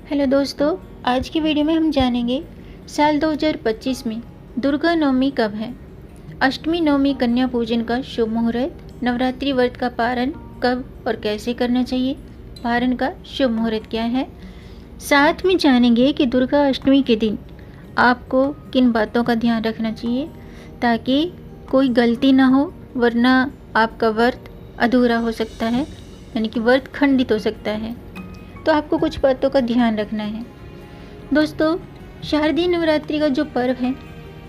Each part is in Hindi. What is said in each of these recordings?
हेलो दोस्तों, आज की वीडियो में हम जानेंगे साल 2025 में दुर्गा नवमी कब है। अष्टमी नवमी कन्या पूजन का शुभ मुहूर्त, नवरात्रि व्रत का पारण कब और कैसे करना चाहिए, पारण का शुभ मुहूर्त क्या है। साथ में जानेंगे कि दुर्गा अष्टमी के दिन आपको किन बातों का ध्यान रखना चाहिए ताकि कोई गलती ना हो, वरना आपका व्रत अधूरा हो सकता है, यानी कि व्रत खंडित हो सकता है। तो आपको कुछ बातों का ध्यान रखना है। दोस्तों, शारदीय नवरात्रि का जो पर्व है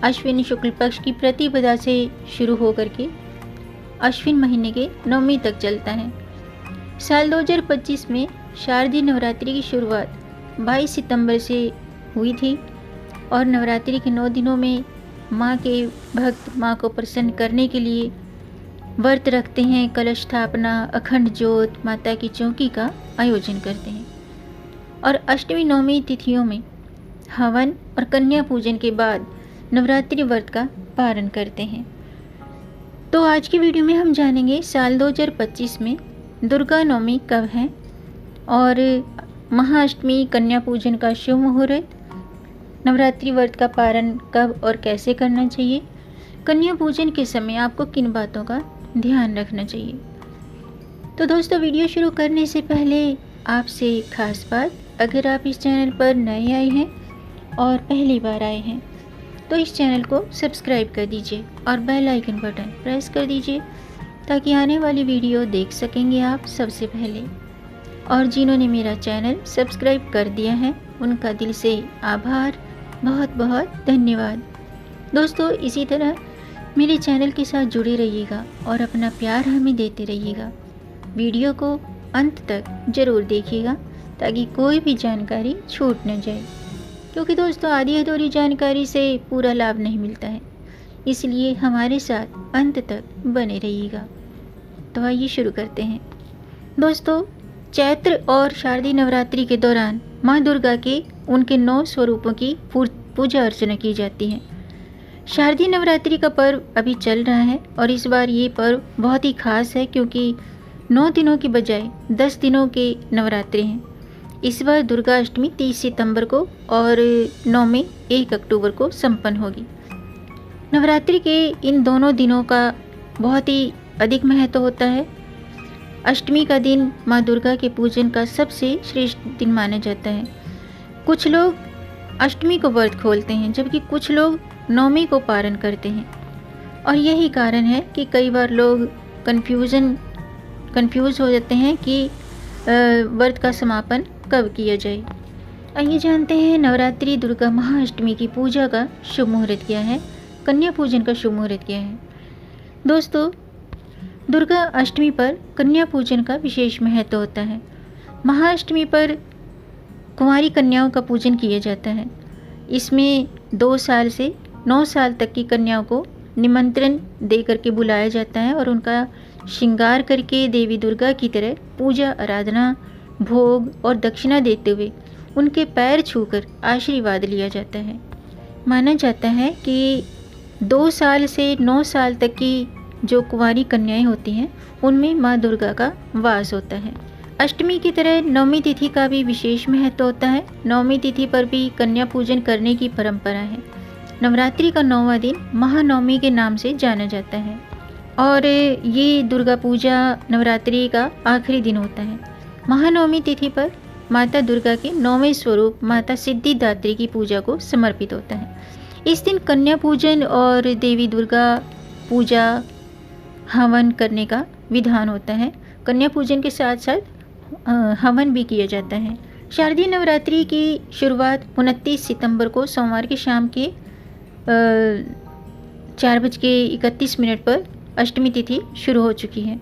अश्विनी शुक्ल पक्ष की प्रतिपदा से शुरू होकर के अश्विन महीने के नवमी तक चलता है। साल 2025 में शारदीय नवरात्रि की शुरुआत 22 सितंबर से हुई थी और नवरात्रि के 9 दिनों में माँ के भक्त माँ को प्रसन्न करने के लिए व्रत रखते हैं, कलश स्थापना, अखंड ज्योत, माता की चौकी का आयोजन करते हैं और अष्टमी नवमी तिथियों में हवन और कन्या पूजन के बाद नवरात्रि व्रत का पारण करते हैं। तो आज की वीडियो में हम जानेंगे साल 2025 में दुर्गा नवमी कब है और महाअष्टमी कन्या पूजन का शुभ मुहूर्त, नवरात्रि व्रत का पारण कब और कैसे करना चाहिए, कन्या पूजन के समय आपको किन बातों का ध्यान रखना चाहिए। तो दोस्तों, वीडियो शुरू करने से पहले आपसे एक खास बात, अगर आप इस चैनल पर नए आए हैं और पहली बार आए हैं तो इस चैनल को सब्सक्राइब कर दीजिए और बेल आइकन बटन प्रेस कर दीजिए ताकि आने वाली वीडियो देख सकेंगे आप सबसे पहले। और जिन्होंने मेरा चैनल सब्सक्राइब कर दिया है उनका दिल से आभार, बहुत बहुत धन्यवाद। दोस्तों, इसी तरह मेरे चैनल के साथ जुड़े रहिएगा और अपना प्यार हमें देते रहिएगा। वीडियो को अंत तक ज़रूर देखिएगा ताकि कोई भी जानकारी छूट न जाए, क्योंकि दोस्तों आधी अधूरी जानकारी से पूरा लाभ नहीं मिलता है, इसलिए हमारे साथ अंत तक बने रहिएगा। तो आइए शुरू करते हैं। दोस्तों, चैत्र और शारदीय नवरात्रि के दौरान माँ दुर्गा के उनके 9 स्वरूपों की पूजा अर्चना की जाती है। शारदीय नवरात्रि का पर्व अभी चल रहा है और इस बार ये पर्व बहुत ही खास है क्योंकि 9 दिनों की बजाय 10 दिनों के नवरात्रि हैं। इस बार दुर्गा अष्टमी 30 सितंबर को और नवमी 1 अक्टूबर को संपन्न होगी। नवरात्रि के इन दोनों दिनों का बहुत ही अधिक महत्व होता है। अष्टमी का दिन माँ दुर्गा के पूजन का सबसे श्रेष्ठ दिन माना जाता है। कुछ लोग अष्टमी को व्रत खोलते हैं जबकि कुछ लोग नवमी को पारण करते हैं और यही कारण है कि कई बार लोग कंफ्यूज हो जाते हैं कि व्रत का समापन कब किया जाए। आइए जानते हैं नवरात्रि दुर्गा महाअष्टमी की पूजा का शुभ मुहूर्त क्या है, कन्या पूजन का शुभ मुहूर्त क्या है। दोस्तों, दुर्गा अष्टमी पर कन्या पूजन का विशेष महत्व होता है। महाअष्टमी पर कुंवारी कन्याओं का पूजन किया जाता है। इसमें 2 साल से 9 साल तक की कन्याओं को निमंत्रण दे करके बुलाया जाता है और उनका श्रृंगार करके देवी दुर्गा की तरह पूजा, आराधना, भोग और दक्षिणा देते हुए उनके पैर छूकर आशीर्वाद लिया जाता है। माना जाता है कि 2 साल से 9 साल तक की जो कुंवारी कन्याएं होती हैं उनमें माँ दुर्गा का वास होता है। अष्टमी की तरह नवमी तिथि का भी विशेष महत्व होता है। नवमी तिथि पर भी कन्या पूजन करने की परंपरा है। नवरात्रि का 9वां दिन महानवमी के नाम से जाना जाता है और ये दुर्गा पूजा नवरात्रि का आखिरी दिन होता है। महानवमी तिथि पर माता दुर्गा के 9वें स्वरूप माता सिद्धिदात्री की पूजा को समर्पित होता है। इस दिन कन्या पूजन और देवी दुर्गा पूजा हवन करने का विधान होता है। कन्या पूजन के साथ साथ हवन भी किया जाता है। शारदीय नवरात्रि की शुरुआत 29 सितंबर को सोमवार की शाम के 4:31 पर अष्टमी तिथि शुरू हो चुकी है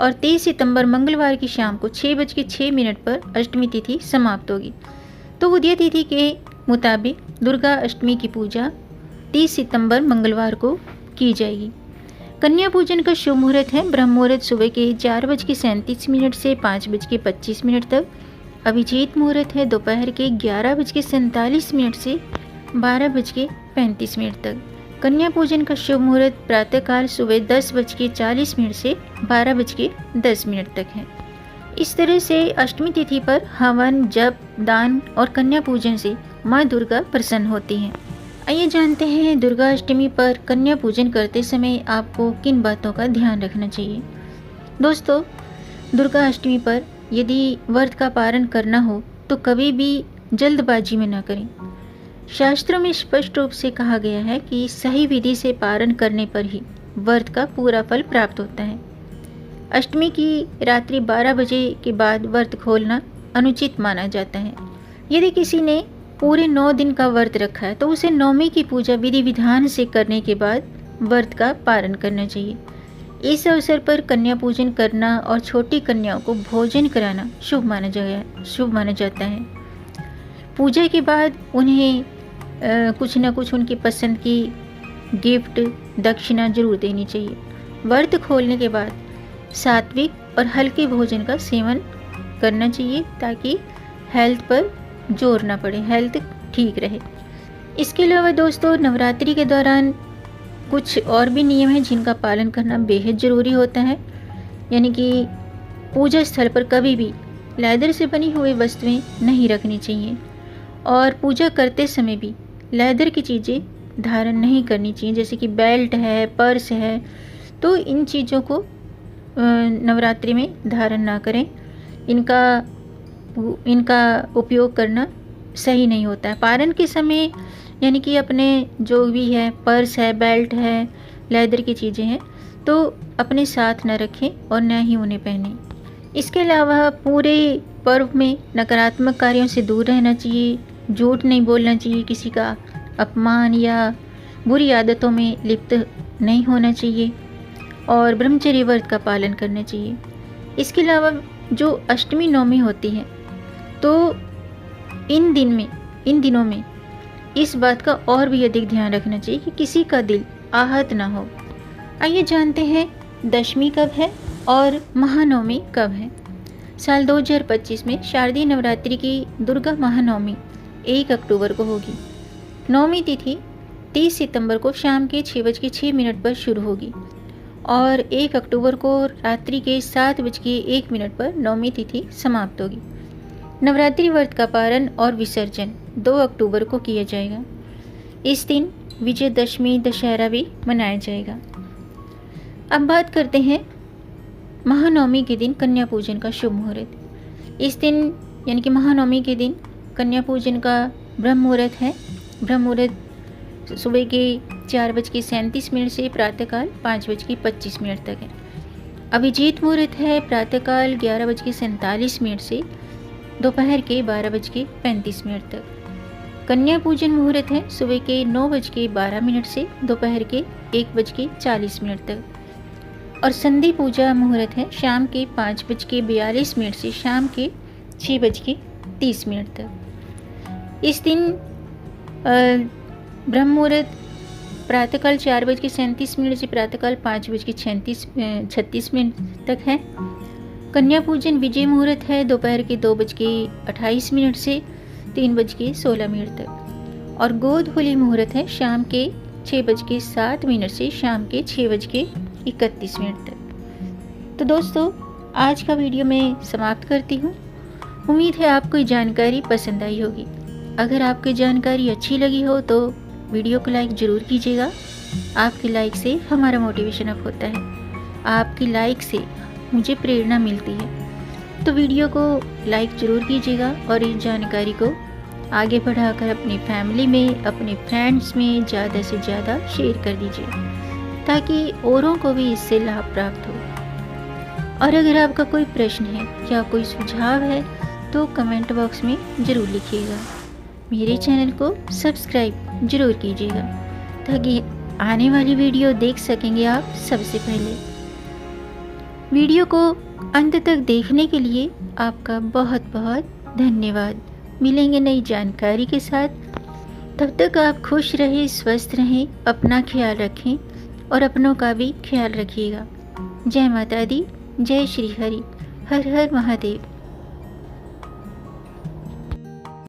और 23 सितंबर मंगलवार की शाम को 6:06 पर अष्टमी तिथि समाप्त होगी। तो उदय तिथि के मुताबिक दुर्गा अष्टमी की पूजा 30 सितंबर मंगलवार को की जाएगी। कन्या पूजन का शुभ मुहूर्त है ब्रह्म मुहूर्त सुबह के 4:37 से 5:25 तक। अभिजीत मुहूर्त है दोपहर के 11:47 से 12:35 तक। कन्या पूजन का शुभ मुहूर्त प्रातःकाल सुबह 10:40 से 12:10 तक है इस तरह से अष्टमी तिथि पर हवन, जप, दान और कन्या पूजन से माँ दुर्गा प्रसन्न होती हैं। आइए जानते हैं दुर्गा अष्टमी पर कन्या पूजन करते समय आपको किन बातों का ध्यान रखना चाहिए। दोस्तों, दुर्गा अष्टमी पर यदि व्रत का पारण करना हो तो कभी भी जल्दबाजी में न करें। शास्त्रों में स्पष्ट रूप से कहा गया है कि सही विधि से पारण करने पर ही व्रत का पूरा फल प्राप्त होता है। अष्टमी की रात्रि 12 बजे के बाद व्रत खोलना अनुचित माना जाता है। यदि किसी ने पूरे 9 दिन का व्रत रखा है तो उसे नौमी की पूजा विधि विधान से करने के बाद व्रत का पारण करना चाहिए। इस अवसर पर कन्या पूजन करना और छोटी कन्याओं को भोजन कराना शुभ माना जाता है। पूजा के बाद उन्हें कुछ न कुछ उनकी पसंद की गिफ्ट, दक्षिणा जरूर देनी चाहिए। व्रत खोलने के बाद सात्विक और हल्के भोजन का सेवन करना चाहिए ताकि हेल्थ पर जोर ना पड़े, हेल्थ ठीक रहे। इसके अलावा दोस्तों, नवरात्रि के दौरान कुछ और भी नियम हैं जिनका पालन करना बेहद ज़रूरी होता है। यानी कि पूजा स्थल पर कभी भी लेदर से बनी हुई वस्तुएं नहीं रखनी चाहिए और पूजा करते समय भी लेदर की चीज़ें धारण नहीं करनी चाहिए, जैसे कि बेल्ट है, पर्स है। तो इन चीज़ों को नवरात्रि में धारण ना करें। इनका उपयोग करना सही नहीं होता है। पारण के समय यानी कि अपने जो भी है, पर्स है, बेल्ट है, लेदर की चीज़ें हैं, तो अपने साथ न रखें और न ही उन्हें पहनें। इसके अलावा पूरे पर्व में नकारात्मक कार्यों से दूर रहना चाहिए, झूठ नहीं बोलना चाहिए, किसी का अपमान या बुरी आदतों में लिप्त नहीं होना चाहिए और ब्रह्मचर्य व्रत का पालन करना चाहिए। इसके अलावा जो अष्टमी नवमी होती है तो इन दिनों में इस बात का और भी अधिक ध्यान रखना चाहिए कि किसी का दिल आहत ना हो। आइए जानते हैं दशमी कब है और महानवमी कब है। साल 2025 में शारदीय नवरात्रि की दुर्गा महानवमी 1 अक्टूबर को होगी। नवमी तिथि 30 सितंबर को शाम के 6:06 पर शुरू होगी और 1 अक्टूबर को रात्रि के 7:01 पर नवमी तिथि समाप्त होगी। नवरात्रि व्रत का पारण और विसर्जन 2 अक्टूबर को किया जाएगा। इस दिन विजयदशमी दशहरा भी मनाया जाएगा। अब बात करते हैं महानवमी के दिन कन्या पूजन का शुभ मुहूर्त। इस दिन यानी कि महानवमी के दिन कन्या पूजन का ब्रह्म मुहूर्त है। ब्रह्म मुहूर्त सुबह के 4:37 से प्रातःकाल 5:25 तक है। अभिजीत मुहूर्त है प्रातःकाल 11:47 से दोपहर के 12:35 तक। कन्या पूजन मुहूर्त है सुबह के 9:12 से दोपहर के 1:40 तक और संधि पूजा मुहूर्त है शाम के 5:42 से शाम के 6:30 तक। इस दिन ब्रह्म मुहूर्त प्रातःकाल 4:37 से प्रातःकाल 5:36 तक है। कन्या पूजन विजय मुहूर्त है दोपहर के 2:28 से 3:16 तक और गोद होली मुहूर्त है शाम के 6:07 से शाम के 6:31 तक। तो दोस्तों, आज का वीडियो मैं समाप्त करती हूँ। उम्मीद है आपको ये जानकारी पसंद आई होगी। अगर आपको जानकारी अच्छी लगी हो तो वीडियो को लाइक ज़रूर कीजिएगा। आपके लाइक से हमारा मोटिवेशन अप होता है। आपकी लाइक से मुझे प्रेरणा मिलती है। तो वीडियो को लाइक ज़रूर कीजिएगा और इस जानकारी को आगे बढ़ाकर अपनी फैमिली में, अपने फ्रेंड्स में ज़्यादा से ज़्यादा शेयर कर दीजिए ताकि औरों को भी इससे लाभ प्राप्त हो। और अगर आपका कोई प्रश्न है या कोई सुझाव है तो कमेंट बॉक्स में ज़रूर लिखिएगा। मेरे चैनल को सब्सक्राइब ज़रूर कीजिएगा ताकि आने वाली वीडियो देख सकेंगे आप सबसे पहले। वीडियो को अंत तक देखने के लिए आपका बहुत बहुत धन्यवाद। मिलेंगे नई जानकारी के साथ। तब तक आप खुश रहें, स्वस्थ रहें, अपना ख्याल रखें और अपनों का भी ख्याल रखिएगा। जय माता दी, जय श्री हरि, हर हर महादेव।